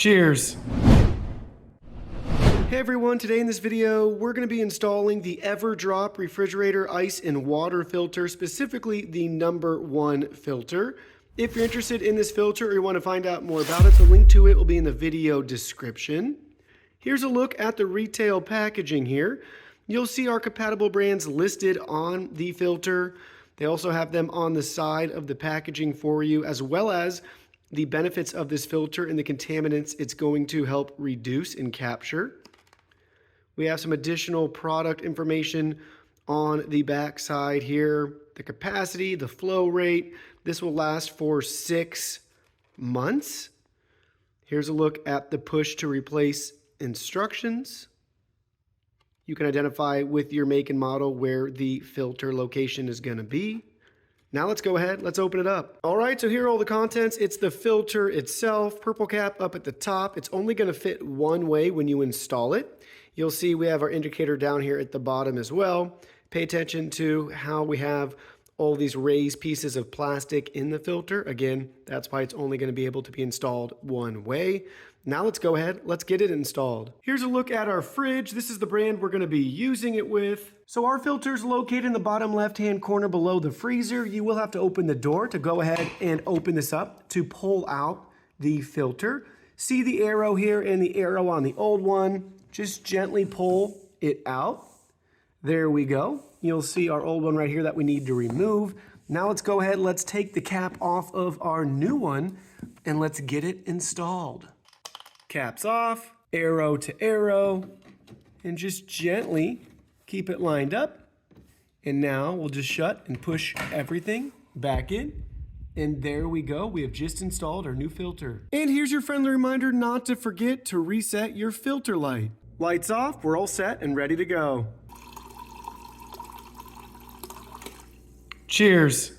Cheers. Hey everyone, today in this video, we're going to be installing the Everydrop refrigerator ice and water filter, specifically the #1 filter. If you're interested in this filter or you want to find out more about it, the link to it will be in the video description. Here's a look at the retail packaging here. You'll see our compatible brands listed on the filter. They also have them on the side of the packaging for you, as well as the benefits of this filter and the contaminants it's going to help reduce and capture. We have some additional product information on the back side here. The capacity, the flow rate. This will last for 6 months. Here's a look at the push to replace instructions. You can identify with your make and model where the filter location is going to be. Now let's go ahead, let's open it up. All right, so here are all the contents. It's the filter itself, purple cap up at the top. It's only gonna fit one way when you install it. You'll see we have our indicator down here at the bottom as well. Pay attention to how we have all these raised pieces of plastic in the filter. Again, that's why it's only gonna be able to be installed one way. Now let's go ahead, let's get it installed. Here's a look at our fridge. This is the brand we're gonna be using it with. So our filter is located in the bottom left-hand corner below the freezer. You will have to open the door to go ahead and open this up to pull out the filter. See the arrow here and the arrow on the old one. Just gently pull it out. There we go. You'll see our old one right here that we need to remove. Now let's go ahead, let's take the cap off of our new one and let's get it installed. Caps off, arrow to arrow, and just gently keep it lined up. And now we'll just shut and push everything back in. And there we go. We have just installed our new filter. And here's your friendly reminder not to forget to reset your filter light. Lights off, we're all set and ready to go. Cheers.